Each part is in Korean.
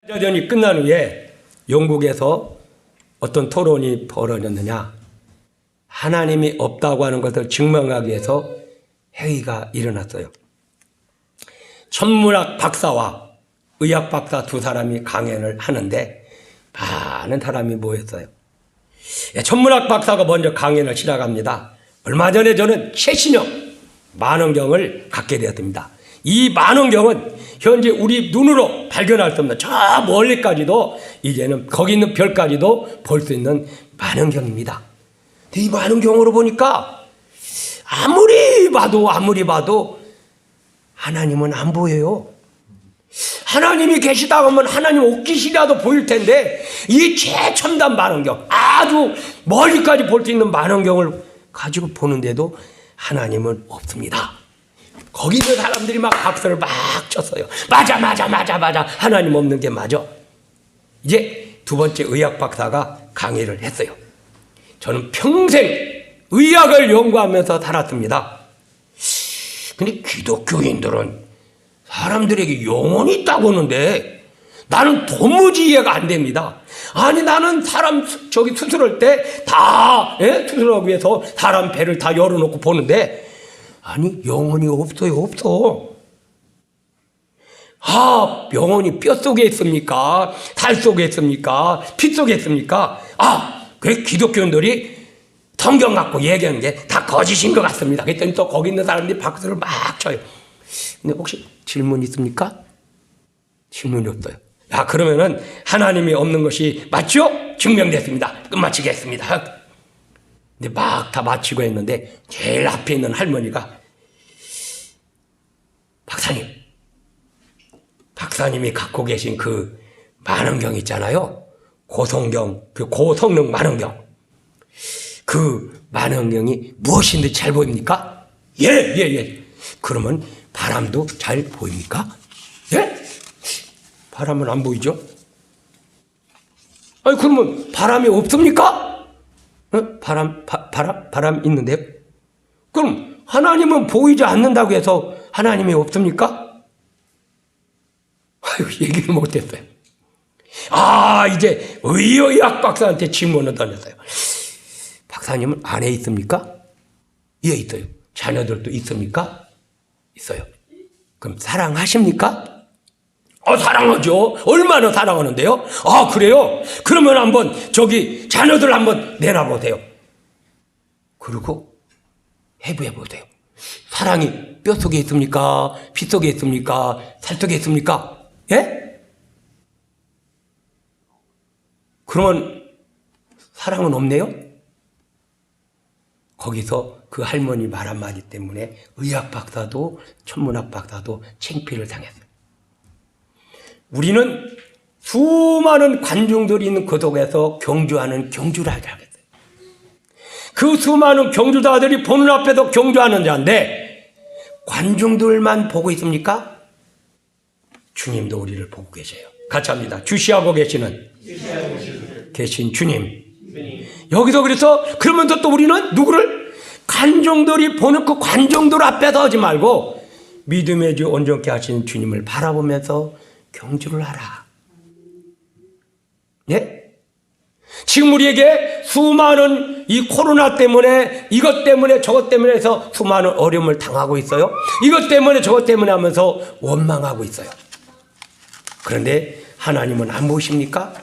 대전이 끝난 후에 영국에서 어떤 토론이 벌어졌느냐, 하나님이 없다고 하는 것을 증명하기 위해서 회의가 일어났어요. 천문학 박사와 의학 박사 두 사람이 강연을 하는데 많은 사람이 모였어요. 천문학 박사가 먼저 강연을 시작합니다. 얼마 전에 저는 최신형 만원경을 갖게 되었습니다. 이 만원경은 현재 우리 눈으로 발견할 수 없는 저 멀리까지도, 이제는 거기 있는 별까지도 볼 수 있는 만원경입니다. 근데 이 만원경으로 보니까 아무리 봐도 하나님은 안 보여요. 하나님이 계시다고 하면 하나님 옷깃이라도 보일 텐데, 이 최첨단 만원경, 아주 멀리까지 볼 수 있는 만원경을 가지고 보는데도 하나님은 없습니다. 거기 있는 사람들이 막 박수를 막 쳤어요. 맞아. 하나님 없는 게 맞아. 이제 두 번째 의학 박사가 강의를 했어요. 저는 평생 의학을 연구하면서 살았습니다. 근데 기독교인들은 사람들에게 영혼이 있다고 하는데 나는 도무지 이해가 안 됩니다. 아니, 나는 사람 수술할 때 다 수술하기 위해서 사람 배를 다 열어놓고 보는데, 아니, 영혼이 없어. 아, 영혼이 뼈 속에 있습니까? 살 속에 있습니까? 피 속에 있습니까? 아, 그 기독교인들이 성경 갖고 얘기하는 게 다 거짓인 것 같습니다. 그랬더니 또 거기 있는 사람들이 박수를 막 쳐요. 근데 혹시 질문 있습니까? 질문이 없어요. 야, 그러면은 하나님이 없는 것이 맞죠? 증명됐습니다. 끝마치겠습니다. 근데 막 다 마치고 했는데 제일 앞에 있는 할머니가, 박사님이 갖고 계신 그 만원경 있잖아요. 고성경, 그 고성능 만원경. 그 만원경이 무엇인지 잘 보입니까? 예. 그러면 바람도 잘 보입니까? 예? 바람은 안 보이죠? 아니, 그러면 바람이 없습니까? 바람 있는데요? 그럼 하나님은 보이지 않는다고 해서 하나님이 없습니까? 아유, 얘기를 못했어요. 아, 이제 의학 박사한테 질문을 던졌어요. 박사님은 아내 있습니까? 예, 있어요. 자녀들도 있습니까? 있어요. 그럼 사랑하십니까? 사랑하죠. 얼마나 사랑하는데요? 아, 그래요? 그러면 한번 저기 자녀들 한번 내놔보세요. 그리고 해부해보세요. 사랑이 뼈 속에 있습니까? 피 속에 있습니까? 살 속에 있습니까? 예? 그러면 사랑은 없네요? 거기서 그 할머니 말 한마디 때문에 의학 박사도 천문학 박사도 창피를 당했어요. 우리는 수많은 관중들이 있는 그 속에서 경주하는 경주를 하겠어요. 그 수많은 경주자들이 보는 앞에서 경주하는 자인데 관중들만 보고 있습니까? 주님도 우리를 보고 계세요. 같이 합니다. 주시하고 계시는 계신 주님. 여기서 그래서 그러면서 또 우리는 누구를? 관중들이 보는 그 관중들 앞에서 하지 말고 믿음의 주 온전케 하시는 주님을 바라보면서 경주를 하라. 예? 지금 우리에게 수많은 이 코로나 때문에, 이것 때문에 저것 때문에 해서 수많은 어려움을 당하고 있어요. 이것 때문에 저것 때문에 하면서 원망하고 있어요. 그런데 하나님은 안 보십니까?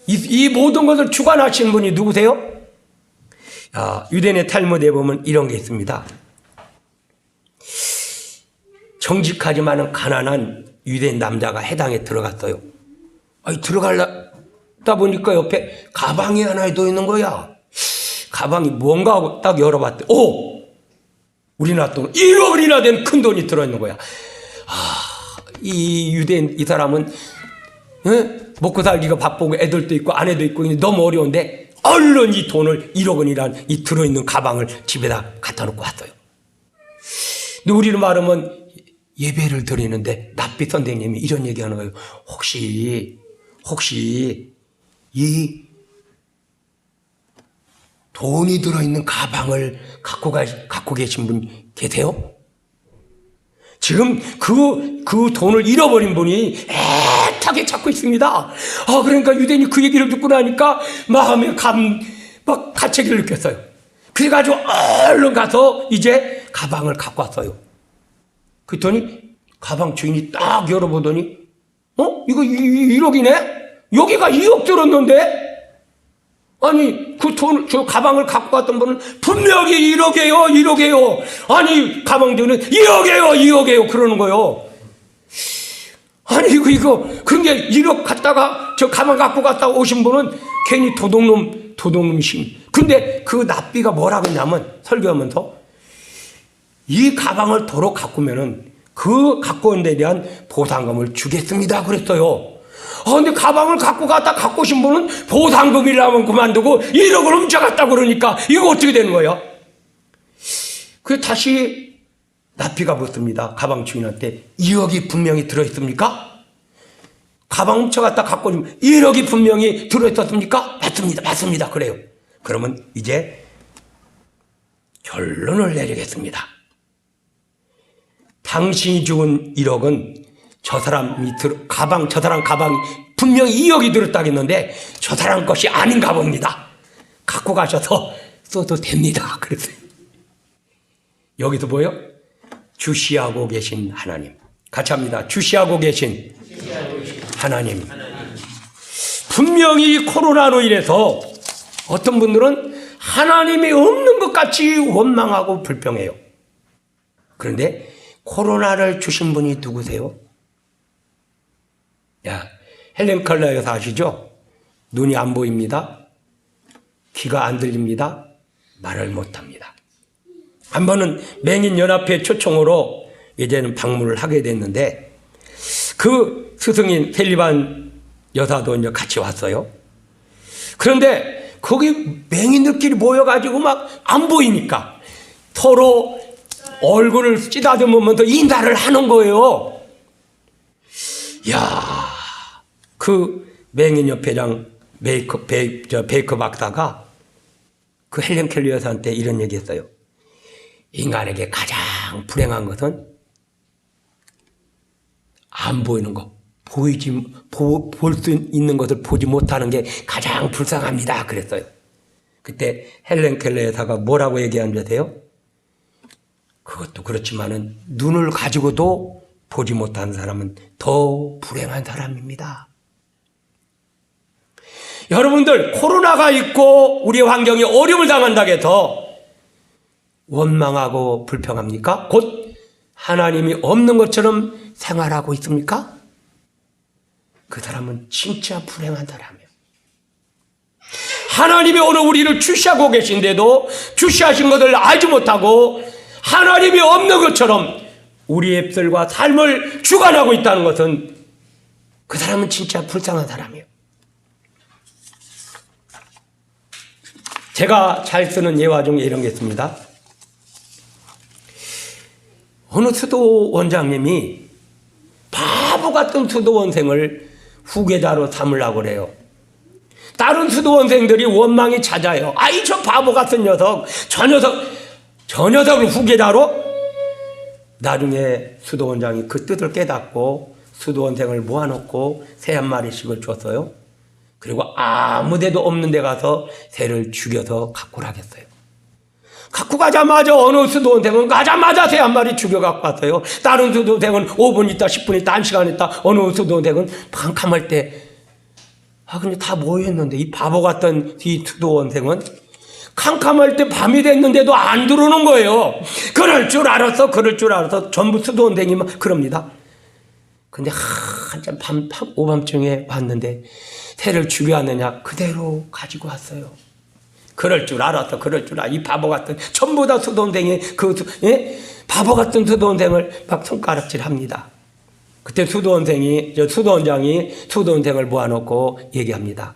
이 모든 것을 주관하시는 분이 누구세요? 유대인의 탈무드에 보면 이런 게 있습니다. 정직하지만은 가난한 유대인 남자가 해당에 들어갔어요. 들어가려다 보니까 옆에 가방이 하나 더 있는 거야. 가방이 뭔가 하고 딱 열어봤더니, 우리나라 돈 1억 원이나 된 큰 돈이 들어있는 거야. 이 유대인, 이 사람은 먹고 살기가 바쁘고 애들도 있고 아내도 있고 너무 어려운데 얼른 이 돈을 1억 원이란 이 들어있는 가방을 집에다 갖다 놓고 왔어요. 근데 우리는 말하면 예배를 드리는데 납비 선생님이 이런 얘기하는 거예요. 혹시 이 돈이 들어있는 가방을 갖고 계신 분 계세요? 지금 그 돈을 잃어버린 분이 떳떳하게 찾고 있습니다. 그러니까 유대인이 그 얘기를 듣고 나니까 마음에 막 가책을 느꼈어요. 그래가지고 얼른 가서 이제 가방을 갖고 왔어요. 그랬더니 가방 주인이 딱 열어보더니 이거 1억이네? 여기가 2억 들었는데? 아니 저 가방을 갖고 왔던 분은 분명히 1억이에요. 아니 가방 주인은 2억이에요 그러는 거예요. 아니 이거 그게 1억 갖다가 저 가방 갖고 갔다 오신 분은 괜히 도둑놈이심. 근데 그 납비가 뭐라고 했냐면 설교하면서 이 가방을 도로 가꾸면은 그 갖고 온 데 대한 보상금을 주겠습니다 그랬어요. 근데 가방을 갖고 오신 분은 보상금이라면 그만두고 1억을 훔쳐갔다고 그러니까 이거 어떻게 되는 거예요? 그 다시 납비가 묻습니다. 가방 주인한테 2억이 분명히 들어있습니까? 가방 훔쳐갔다 갖고 오면 1억이 분명히 들어있었습니까? 맞습니다. 그래요. 그러면 이제 결론을 내리겠습니다. 당신이 죽은 1억은 저 사람 가방이 분명히 2억이 들었다겠는데 저 사람 것이 아닌가 봅니다. 갖고 가셔서 써도 됩니다. 그랬어요. 여기서 뭐예요? 주시하고 계신 하나님. 같이 합니다. 주시하고 계신 하나님. 분명히 코로나로 인해서 어떤 분들은 하나님이 없는 것 같이 원망하고 불평해요. 그런데 코로나를 주신 분이 누구세요? 헬렌 켈러 여사 아시죠? 눈이 안 보입니다. 귀가 안 들립니다. 말을 못합니다. 한 번은 맹인연합회 초청으로 이제는 방문을 하게 됐는데 그 스승인 셀리반 여사도 이제 같이 왔어요. 그런데 거기 맹인들끼리 모여가지고 막 안 보이니까 서로 얼굴을 쓰다듬으면서 인사를 하는 거예요. 그 맹인협회장 베이커 박사가 그 헬렌 켈러 여사한테 이런 얘기했어요. 인간에게 가장 불행한 것은 안 보이는 거, 볼 수 있는 것을 보지 못하는 게 가장 불쌍합니다. 그랬어요. 그때 헬렌 켈러 여사가 뭐라고 얘기한 줄 아세요? 그것도 그렇지만은 눈을 가지고도 보지 못한 사람은 더 불행한 사람입니다. 여러분들 코로나가 있고 우리의 환경이 어려움을 당한다고 해서 원망하고 불평합니까? 곧 하나님이 없는 것처럼 생활하고 있습니까? 그 사람은 진짜 불행한 사람이에요. 하나님이 오늘 우리를 주시하고 계신데도 주시하신 것을 알지 못하고 하나님이 없는 것처럼 우리의 입술과 삶을 주관하고 있다는 것은 그 사람은 진짜 불쌍한 사람이에요. 제가 잘 쓰는 예화 중에 이런 게 있습니다. 어느 수도 원장님이 바보 같은 수도 원생을 후계자로 삼으려고 그래요. 다른 수도 원생들이 원망이 잦아요. 아이 저 바보 같은 녀석, 저 녀석을 후계자로? 나중에 수도 원장이 그 뜻을 깨닫고 수도 원생을 모아놓고 새 한 마리씩을 줬어요. 그리고 아무 데도 없는 데 가서 새를 죽여서 갖고 가겠어요. 갖고 가자마자 어느 수도원생은 가자마자 새 한 마리 죽여 갖고 왔어요. 다른 수도원생은 5분 있다 10분 있다 1시간 있다 어느 수도원생은 캄캄할 때 근데 다 모였는데 이 바보 같던 이 수도원생은 캄캄할 때 밤이 됐는데도 안 들어오는 거예요. 그럴 줄 알았어 전부 수도원생이 막 그럽니다. 근데 한참 오밤중에 왔는데 새를 죽여왔느냐 그대로 가지고 왔어요. 그럴 줄 알았어. 이 바보 같은 전부 다 수도원생이 바보 같은 수도원생을 막 손가락질합니다. 그때 수도원장이 수도원생을 모아놓고 얘기합니다.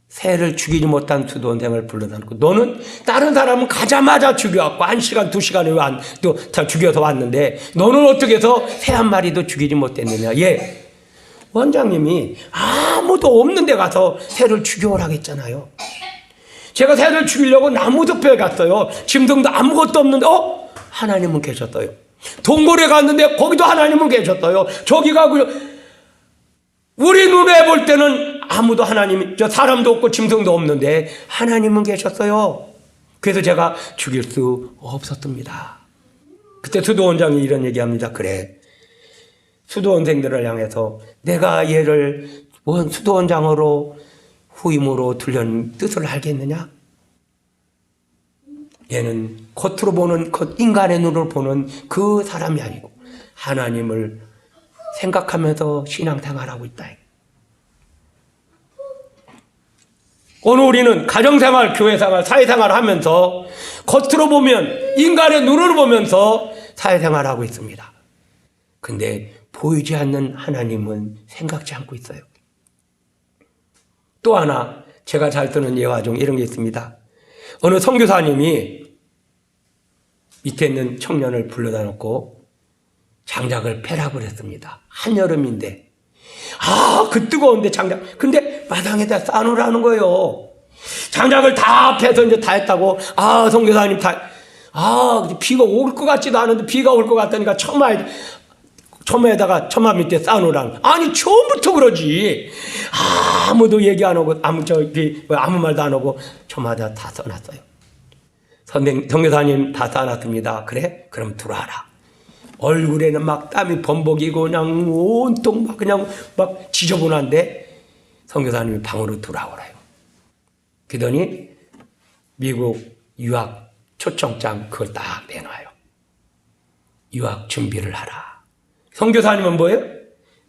새를 죽이지 못한 수도원생을 불러다 놓고 너는 다른 사람은 가자마자 죽여왔고 1시간 2시간에 또 죽여서 왔는데 너는 어떻게 해서 새 한 마리도 죽이지 못했느냐. 원장님이 아무도 없는 데 가서 새를 죽여오라고 했잖아요. 제가 새를 죽이려고 나무숲에 갔어요. 짐승도 아무것도 없는데 하나님은 계셨어요. 동굴에 갔는데 거기도 하나님은 계셨어요. 저기가 우리 눈에 볼 때는 아무도 하나님, 저 사람도 없고 짐승도 없는데 하나님은 계셨어요. 그래서 제가 죽일 수 없었습니다. 그때 수도원장이 이런 얘기합니다. 그래, 수도원생들을 향해서 내가 얘를 수도원장으로 후임으로 두려는 뜻을 알겠느냐? 얘는 겉으로 보는, 인간의 눈으로 보는 그 사람이 아니고 하나님을 생각하면서 신앙생활하고 있다. 오늘 우리는 가정생활, 교회생활, 사회생활을 하면서 겉으로 보면, 인간의 눈으로 보면서 사회생활하고 있습니다. 근데 보이지 않는 하나님은 생각지 않고 있어요. 또 하나 제가 잘 쓰는 예화 중 이런 게 있습니다. 어느 선교사님이 밑에 있는 청년을 불러다 놓고 장작을 패라고 했습니다. 한여름인데, 그 뜨거운데 장작, 근데 마당에다 쌓아놓으라는 거예요. 장작을 다 패서 이제 다 했다고, 선교사님 비가 올 것 같지도 않은데 비가 올 것 같다니까 처마에다가 처마 밑에 쌓아놓으라는. 아니, 처음부터 그러지. 아무도 얘기 안 하고, 아무 말도 안 하고, 처마에다 다 써놨어요. 선교사님 다 쌓아놨습니다. 그래? 그럼 들어와라. 얼굴에는 막 땀이 범벅이고, 그냥 온통 막 지저분한데, 선교사님이 방으로 들어오래요. 그러더니, 미국 유학 초청장 그걸 딱 내놔요. 유학 준비를 하라. 선교사님은 뭐예요?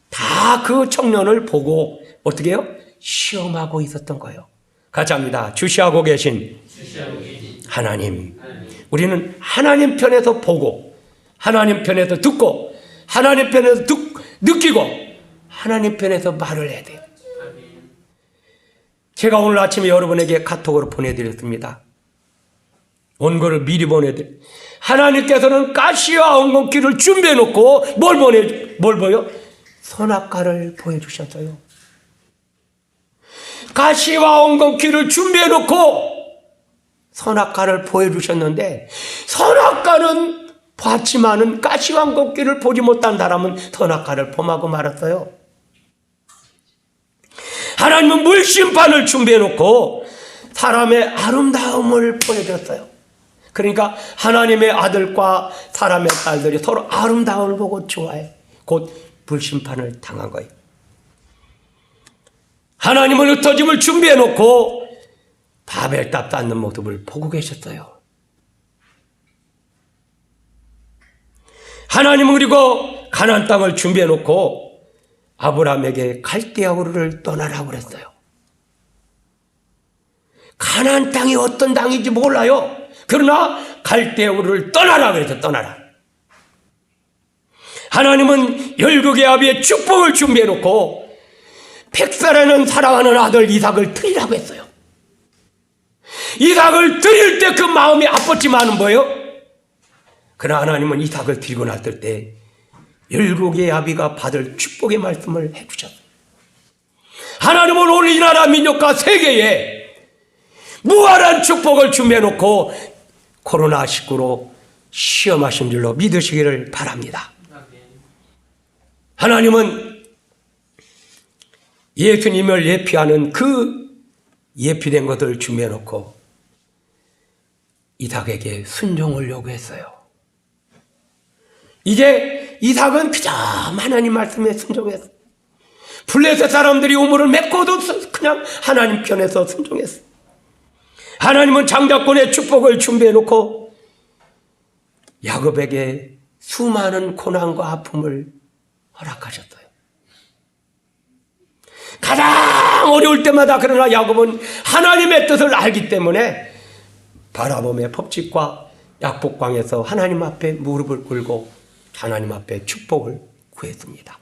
다 그 청년을 보고 어떻게 해요? 시험하고 있었던 거예요. 같이 합니다. 주시하고 계신 하나님. 우리는 하나님 편에서 보고, 하나님 편에서 듣고, 하나님 편에서 느끼고, 하나님 편에서 말을 해야 돼요. 제가 오늘 아침에 여러분에게 카톡으로 보내드렸습니다. 원고를 미리 보내드려요. 하나님께서는 가시와 엉겅퀴를 준비해놓고 뭘 보여? 선악과를 보여주셨어요. 가시와 엉겅퀴를 준비해놓고 선악과를 보여주셨는데, 선악과는 봤지만은 가시와 엉겅퀴를 보지 못한 사람은 선악과를 범하고 말았어요. 하나님은 물심판을 준비해놓고 사람의 아름다움을 보여줬어요. 그러니까 하나님의 아들과 사람의 딸들이 서로 아름다움을 보고 좋아해. 곧 불심판을 당한 거예요. 하나님은 흩어짐을 준비해놓고 바벨탑 쌓는 모습을 보고 계셨어요. 하나님은 그리고 가나안 땅을 준비해놓고 아브라함에게 갈대아 우르를 떠나라고 그랬어요. 가나안 땅이 어떤 땅인지 몰라요. 그러나 갈대아 우르를 떠나라 그래서 떠나라. 하나님은 열국의 아비의 축복을 준비해놓고 백살에는 사랑하는 아들 이삭을 드리라고 했어요. 이삭을 드릴 때 그 마음이 아팠지만은 뭐예요? 그러나 하나님은 이삭을 드리고 났을 때 열국의 아비가 받을 축복의 말씀을 해주셨어요. 하나님은 오늘 이 나라 민족과 세계에 무한한 축복을 준비해놓고 코로나19로 시험하신 줄로 믿으시기를 바랍니다. 하나님은 예수님을 예피하는 그 예피된 것을 준비해놓고 이삭에게 순종을 요구했어요. 이제 이삭은 그저 하나님 말씀에 순종했어. 블레셋 사람들이 우물을 맺고도 그냥 하나님 편에서 순종했어. 하나님은 장자권의 축복을 준비해놓고 야곱에게 수많은 고난과 아픔을 허락하셨어요. 가장 어려울 때마다 그러나 야곱은 하나님의 뜻을 알기 때문에 바라봄의 법칙과 약복강에서 하나님 앞에 무릎을 꿇고 하나님 앞에 축복을 구했습니다.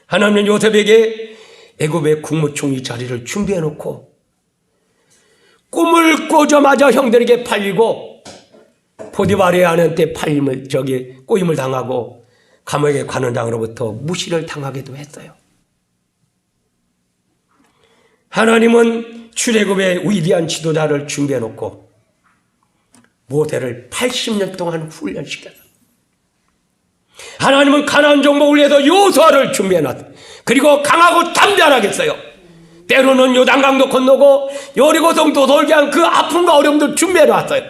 하나님은 요셉에게 애굽의 국무총리 자리를 준비해놓고 꿈을 꾸자마자 형들에게 팔리고 포디바르의 아내한테 꼬임을 당하고 감옥의 관원장으로부터 무시를 당하기도 했어요. 하나님은 출애굽의 위대한 지도자를 준비해놓고 모세를 80년 동안 훈련시켰어요. 하나님은 가나안 정복을 위해서 여호수아를 준비해놨다. 그리고 강하고 담대하겠어요. 때로는 요단강도 건너고 여리고성도 돌게 한 그 아픔과 어려움도 준비해놨어요.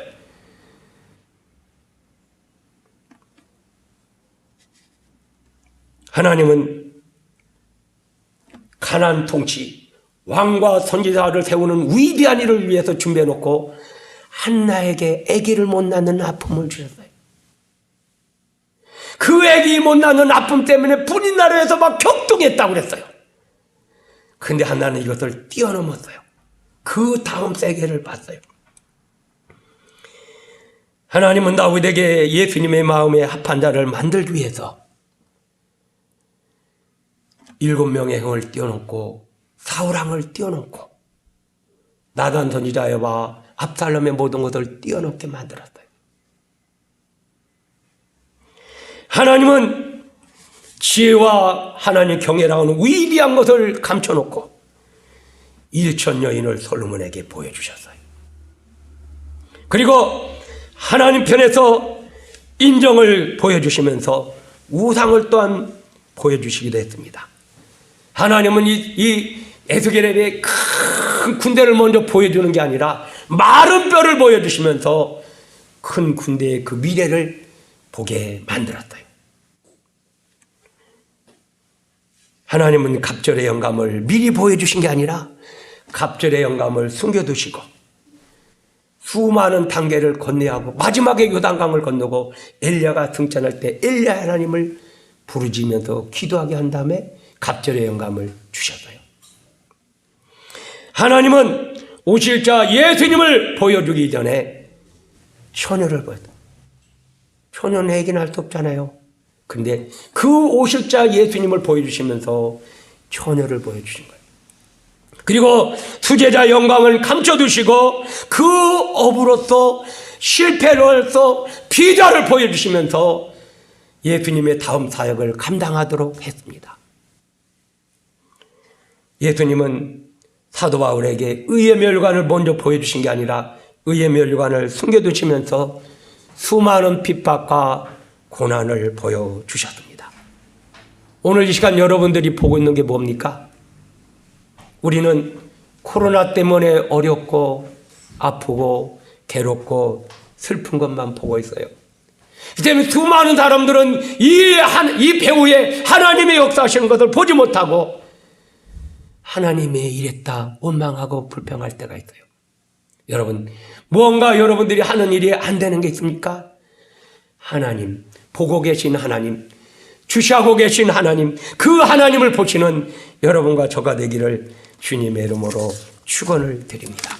하나님은 가나안 통치, 왕과 선지자를 세우는 위대한 일을 위해서 준비해놓고 한나에게 아기를 못 낳는 아픔을 주셨어요. 그 아기 못 낳는 아픔 때문에 분인나라에서 막 격동했다고 그랬어요. 근데 한나는 이것을 뛰어넘었어요. 그 다음 세계를 봤어요. 하나님은 다윗에게 예수님의 마음에 합한 자를 만들기 위해서 7명의 형을 띄워놓고 사울왕을 띄워놓고 나단 선지자와 압살롬의 모든 것을 띄워놓게 만들었어요. 하나님은 지혜와 하나님 경외라는 위대한 것을 감춰놓고 1천 여인을 솔로몬에게 보여주셨어요. 그리고 하나님 편에서 인정을 보여주시면서 우상을 또한 보여주시기도 했습니다. 하나님은 이 에스겔에게 큰 군대를 먼저 보여주는 게 아니라 마른 뼈를 보여주시면서 큰 군대의 그 미래를 보게 만들었어요. 하나님은 갑절의 영감을 미리 보여주신 게 아니라 갑절의 영감을 숨겨두시고 수많은 단계를 건너야 하고 마지막에 요단강을 건너고 엘리야가 승천할 때 엘리야 하나님을 부르짖으면서 기도하게 한 다음에 갑절의 영감을 주셨어요. 하나님은 오실 자 예수님을 보여주기 전에 처녀를 보였어요. 처녀는 얘기는 할 수 없잖아요. 근데 그 오실 자 예수님을 보여주시면서 처녀를 보여주신 거예요. 그리고 수제자 영광을 감춰두시고 그 업으로서 실패로서 비자를 보여주시면서 예수님의 다음 사역을 감당하도록 했습니다. 예수님은 사도 바울에게 의의 멸관을 먼저 보여주신 게 아니라 의의 멸관을 숨겨두시면서 수많은 핍박과 고난을 보여주셨습니다. 오늘 이 시간 여러분들이 보고 있는 게 뭡니까? 우리는 코로나 때문에 어렵고 아프고 괴롭고 슬픈 것만 보고 있어요. 그 때문에 수많은 사람들은 이 배후에 하나님의 역사하시는 것을 보지 못하고 하나님이 이랬다 원망하고 불평할 때가 있어요. 여러분, 무언가 여러분들이 하는 일이 안 되는 게 있습니까? 하나님, 보고 계신 하나님, 주시하고 계신 하나님, 그 하나님을 보시는 여러분과 저가 되기를 주님의 이름으로 축원을 드립니다.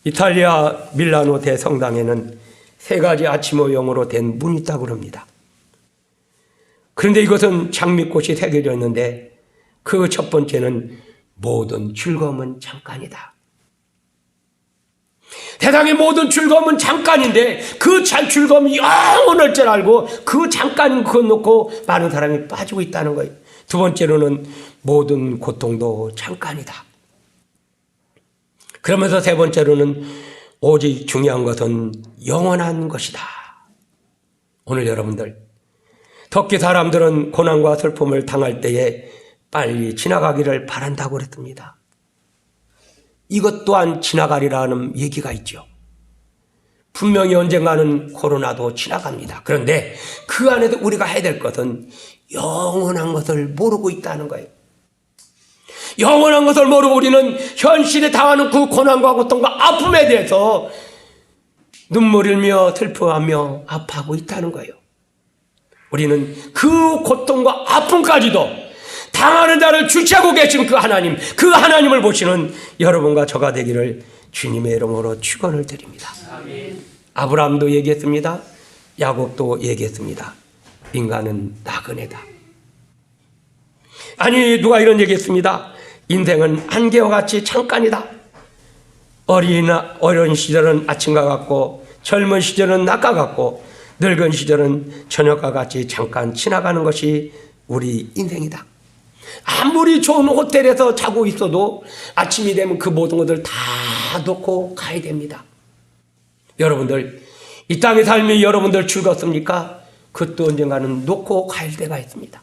이탈리아 밀라노 대성당에는 3가지 아침호용으로 된 문이 있다고 합니다. 그런데 이것은 장미꽃이 새겨져 있는데 그 첫 번째는 모든 즐거움은 잠깐이다. 세상의 모든 즐거움은 잠깐인데 그 즐거움이 영원할 줄 알고 그 잠깐 그것 놓고 많은 사람이 빠지고 있다는 거예요. 두 번째로는 모든 고통도 잠깐이다. 그러면서 세 번째로는 오직 중요한 것은 영원한 것이다. 오늘 여러분들, 특히 사람들은 고난과 슬픔을 당할 때에 빨리 지나가기를 바란다고 그랬습니다. 이것 또한 지나가리라는 얘기가 있죠. 분명히 언젠가는 코로나도 지나갑니다. 그런데 그 안에서 우리가 해야 될 것은 영원한 것을 모르고 있다는 거예요. 영원한 것을 모르고 우리는 현실에 당하는 그 고난과 고통과 아픔에 대해서 눈물 흘며 슬퍼하며 아파하고 있다는 거예요. 우리는 그 고통과 아픔까지도 당하는 자를 주체하고 계신 그 하나님, 그 하나님을 보시는 여러분과 저가 되기를 주님의 이름으로 축원을 드립니다. 아멘. 아브라함도 얘기했습니다. 야곱도 얘기했습니다. 인간은 나그네다. 아니, 누가 이런 얘기했습니다. 인생은 안개와 같이 잠깐이다. 어린 시절은 아침과 같고 젊은 시절은 낮과 같고 늙은 시절은 저녁과 같이 잠깐 지나가는 것이 우리 인생이다. 아무리 좋은 호텔에서 자고 있어도 아침이 되면 그 모든 것을 다 놓고 가야 됩니다. 여러분들, 이 땅의 삶이 여러분들 즐겁습니까? 그것도 언젠가는 놓고 갈 때가 있습니다.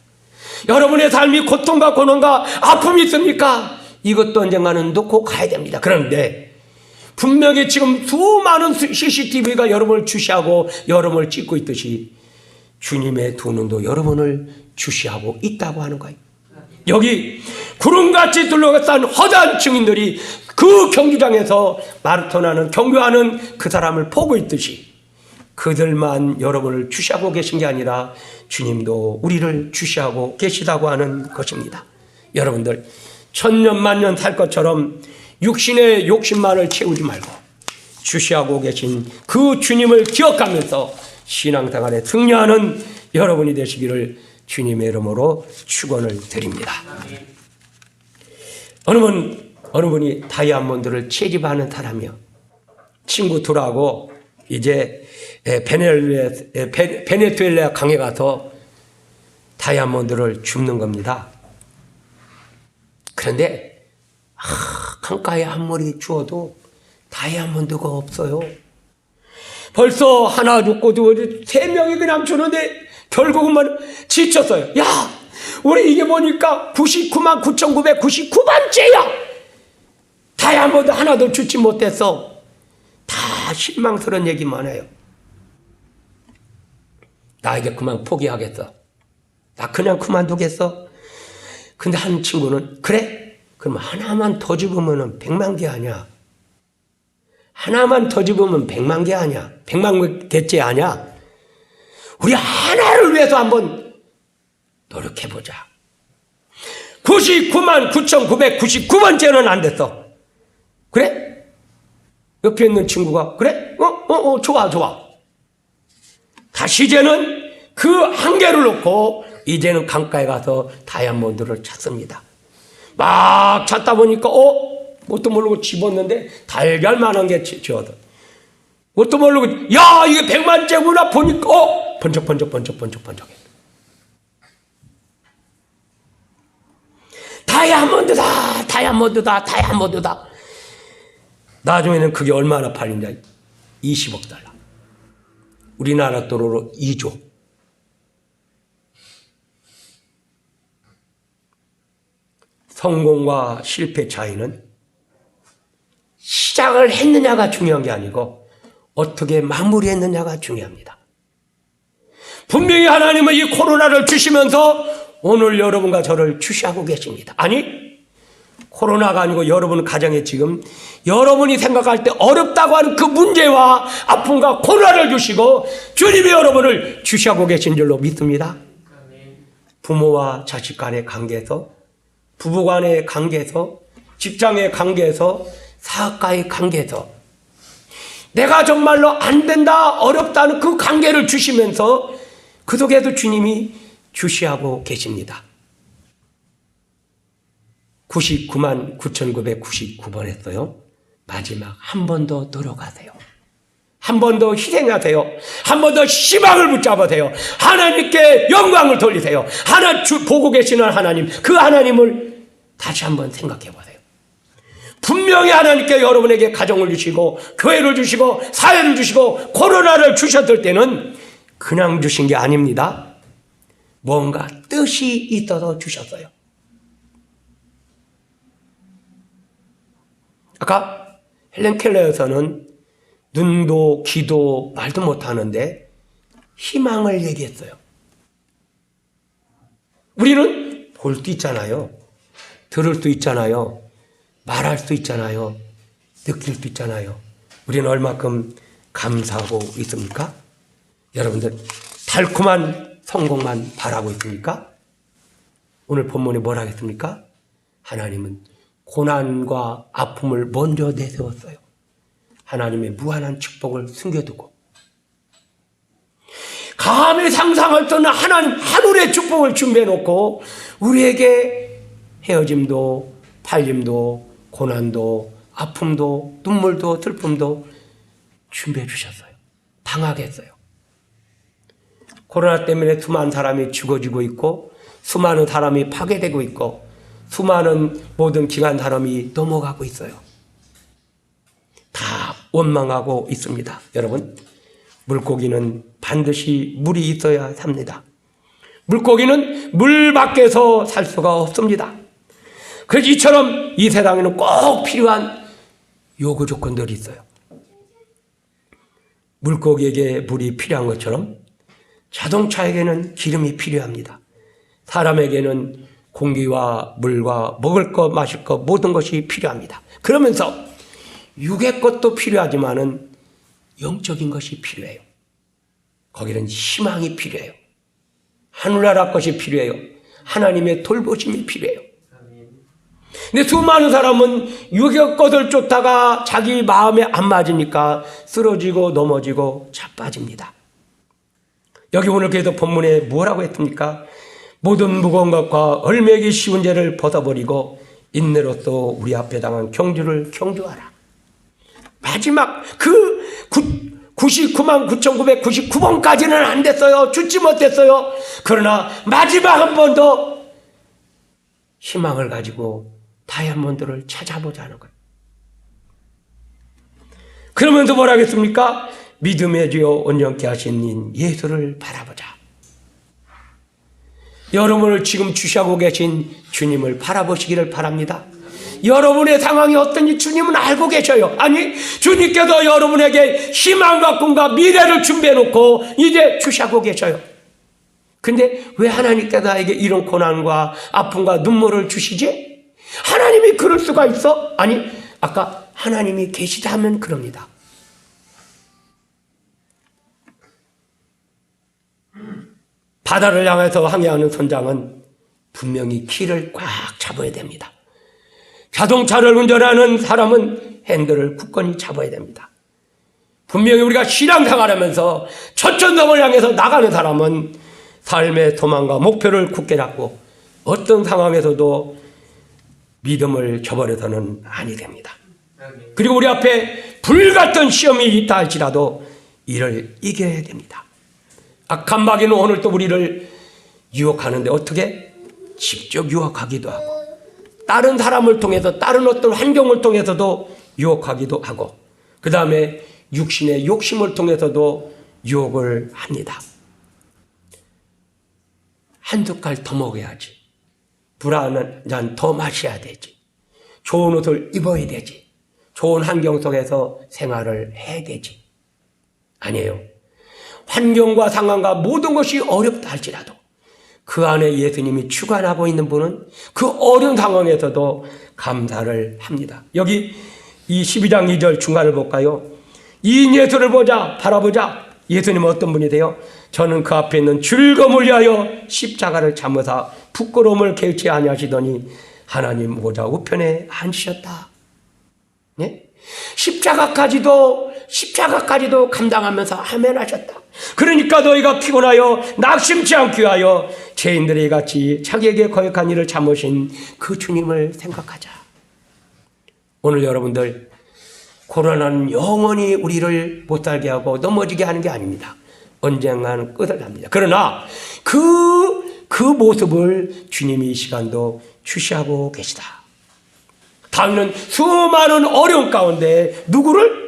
여러분의 삶이 고통과 고난과 아픔이 있습니까? 이것도 언젠가는 놓고 가야 됩니다. 그런데 분명히 지금 수많은 CCTV가 여러분을 주시하고 여러분을 찍고 있듯이 주님의 두 눈도 여러분을 주시하고 있다고 하는 거예요. 여기 구름같이 둘러싼 허다한 증인들이 그 경주장에서 마라톤하는 경주하는 그 사람을 보고 있듯이 그들만 여러분을 주시하고 계신 게 아니라 주님도 우리를 주시하고 계시다고 하는 것입니다. 여러분들 천년 만년 살 것처럼 육신의 욕심만을 채우지 말고 주시하고 계신 그 주님을 기억하면서 신앙생활에 승리하는 여러분이 되시기를 주님의 이름으로 축원을 드립니다. 어느 분이 다이아몬드를 채집하는 사람이요. 친구 둘하고 이제 베네수엘라 강에 가서 다이아몬드를 줍는 겁니다. 그런데 강가에 한 머리 주워도 다이아몬드가 없어요. 벌써 하나 줬고 세 명이 그냥 주는데 결국은 지쳤어요. 야, 우리 이게 보니까 99만 9,999번째야. 다이아몬드 하나도 주지 못했어. 다 실망스러운 얘기만 해요. 나 이제 그만 포기하겠어. 나 그냥 그만두겠어. 근데 한 친구는 그래? 그럼 하나만 더 집으면 100만 개 아니야. 하나만 더 집으면 100만 개 아니야. 100만 개째 아니야. 우리 하나를 위해서 한번 노력해보자. 99만 9,999번째는 안 됐어. 그래? 옆에 있는 친구가 그래? 좋아. 다시 이제는 그 한계를 놓고 이제는 강가에 가서 다이아몬드를 찾습니다. 막 찾다 보니까 뭣도 모르고 집었는데 달걀만한 게 지어서 뭣도 모르고 야 이게 100만째구나 보니까 번쩍번쩍해. 다이아몬드다. 나중에는 그게 얼마나 팔린다. 20억 달러. 우리나라 돈으로 2조. 성공과 실패 차이는 시작을 했느냐가 중요한 게 아니고 어떻게 마무리했느냐가 중요합니다. 분명히 하나님은 이 코로나를 주시면서 오늘 여러분과 저를 주시하고 계십니다. 아니, 코로나가 아니고 여러분 가정에 지금 여러분이 생각할 때 어렵다고 하는 그 문제와 아픔과 코로나를 주시고 주님이 여러분을 주시하고 계신 줄로 믿습니다. 부모와 자식 간의 관계에서, 부부 간의 관계에서, 직장의 관계에서, 사업가의 관계에서 내가 정말로 안 된다, 어렵다는 그 관계를 주시면서 그 속에도 주님이 주시하고 계십니다. 99만 9,999번 했어요. 마지막 한 번 더 노력하세요. 한 번 더 희생하세요. 한 번 더 희망을 붙잡으세요. 하나님께 영광을 돌리세요. 보고 계시는 하나님, 그 하나님을 다시 한번 생각해 보세요. 분명히 하나님께 여러분에게 가정을 주시고 교회를 주시고 사회를 주시고 코로나를 주셨을 때는 그냥 주신 게 아닙니다. 뭔가 뜻이 있어서 주셨어요. 아까 헬렌 켈러에서는 눈도 귀도 말도 못하는데 희망을 얘기했어요. 우리는 볼 수 있잖아요. 들을 수 있잖아요. 말할 수 있잖아요. 느낄 수 있잖아요. 우리는 얼마큼 감사하고 있습니까? 여러분들 달콤한 성공만 바라고 있습니까? 오늘 본문에 뭐라 하겠습니까? 하나님은 고난과 아픔을 먼저 내세웠어요. 하나님의 무한한 축복을 숨겨두고 감히 상상할 수 없는 하나님 하늘의 축복을 준비해놓고 우리에게 헤어짐도 팔림도 고난도 아픔도 눈물도 슬픔도 준비해 주셨어요. 당하겠어요. 코로나 때문에 수많은 사람이 죽어지고 있고 수많은 사람이 파괴되고 있고 수많은 모든 귀한 사람이 넘어가고 있어요. 다 원망하고 있습니다. 여러분, 물고기는 반드시 물이 있어야 삽니다. 물고기는 물 밖에서 살 수가 없습니다. 그래서 이처럼 이 세상에는 꼭 필요한 요구 조건들이 있어요. 물고기에게 물이 필요한 것처럼 자동차에게는 기름이 필요합니다. 사람에게는 공기와 물과 먹을 것, 마실 것 모든 것이 필요합니다. 그러면서 육의 것도 필요하지만은 영적인 것이 필요해요. 거기는 희망이 필요해요. 하늘나라 것이 필요해요. 하나님의 돌보심이 필요해요. 근데 수많은 사람은 육의 것을 쫓다가 자기 마음에 안 맞으니까 쓰러지고 넘어지고 자빠집니다. 여기 오늘 그래도 본문에 뭐라고 했습니까? 모든 무거운 것과 얼매기 쉬운 죄를 벗어버리고 인내로서 우리 앞에 당한 경주를 경주하라. 마지막 그 99만 9,999번까지는 안 됐어요. 죽지 못했어요. 그러나 마지막 한 번 더 희망을 가지고 다이아몬드를 찾아보자는 거예요. 그러면서 뭐라 하겠습니까? 믿음의 주여 온전케 하신 예수를 바라보자. 여러분을 지금 주시하고 계신 주님을 바라보시기를 바랍니다. 여러분의 상황이 어떤지 주님은 알고 계셔요. 아니, 주님께서 여러분에게 희망과 꿈과 미래를 준비해 놓고 이제 주시하고 계셔요. 근데 왜 하나님께서 나에게 이런 고난과 아픔과 눈물을 주시지? 하나님이 그럴 수가 있어? 아니, 아까 하나님이 계시다면 그럽니다. 바다를 향해서 항해하는 선장은 분명히 키를 꽉 잡아야 됩니다. 자동차를 운전하는 사람은 핸들을 굳건히 잡아야 됩니다. 분명히 우리가 신앙생활하면서 천천성을 향해서 나가는 사람은 삶의 소망과 목표를 굳게 잡고 어떤 상황에서도 믿음을 저버려서는 아니 됩니다. 그리고 우리 앞에 불같은 시험이 있다 할지라도 이를 이겨야 됩니다. 악한 마귀는 오늘 또 우리를 유혹하는데 어떻게? 직접 유혹하기도 하고 다른 사람을 통해서 다른 어떤 환경을 통해서도 유혹하기도 하고 그 다음에 육신의 욕심을 통해서도 유혹을 합니다. 한 숟갈 더 먹어야지. 불안한 잔 더 마셔야 되지. 좋은 옷을 입어야 되지. 좋은 환경 속에서 생활을 해야 되지. 아니에요. 환경과 상황과 모든 것이 어렵다 할지라도 그 안에 예수님이 주관하고 있는 분은 그 어려운 상황에서도 감사를 합니다. 여기 이 12장 2절 중간을 볼까요? 이 예수를 보자, 바라보자. 예수님은 어떤 분이세요? 저는 그 앞에 있는 즐거움을 위하여 십자가를 참으사 부끄러움을 개의치 아니하시더니 하나님 보좌 우편에 앉으셨다. 네? 십자가까지도 감당하면서 아멘하셨다. 그러니까 너희가 피곤하여 낙심치 않기 위하여 죄인들이 같이 자기에게 거역한 일을 참으신 그 주님을 생각하자. 오늘 여러분들 코로나는 영원히 우리를 못 살게 하고 넘어지게 하는 게 아닙니다. 언젠가는 끝을 납니다. 그러나 그 모습을 주님이 이 시간도 주시하고 계시다. 다윗은 수많은 어려움 가운데 누구를?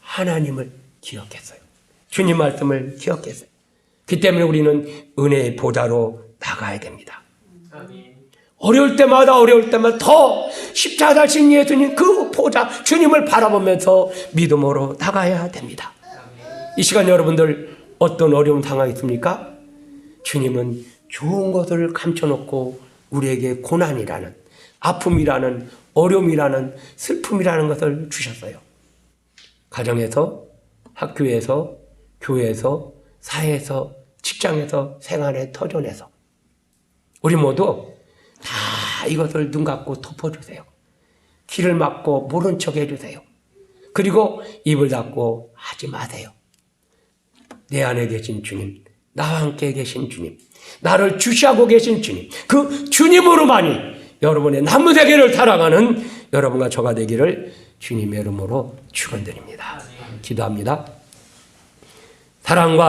하나님을 기억했어요. 주님 말씀을 기억했어요. 그 때문에 우리는 은혜의 보좌로 나가야 됩니다. 어려울 때마다 더 십자가 달신 예수님 그 보좌 주님을 바라보면서 믿음으로 나가야 됩니다. 이 시간 여러분들 어떤 어려운 상황이 있습니까? 주님은 좋은 것을 감춰놓고 우리에게 고난이라는 아픔이라는 어려움이라는 슬픔이라는 것을 주셨어요. 가정에서, 학교에서, 교회에서, 사회에서, 직장에서, 생활의 터전에서 우리 모두 다 이것을 눈 감고 덮어주세요. 귀를 막고 모른 척 해주세요. 그리고 입을 닫고 하지 마세요. 내 안에 계신 주님, 나와 함께 계신 주님, 나를 주시하고 계신 주님, 그 주님으로만이 여러분의 남은 세계를 살아가는 여러분과 저가 되기를 주님의 이름으로 축원드립니다. 기도합니다. 사랑과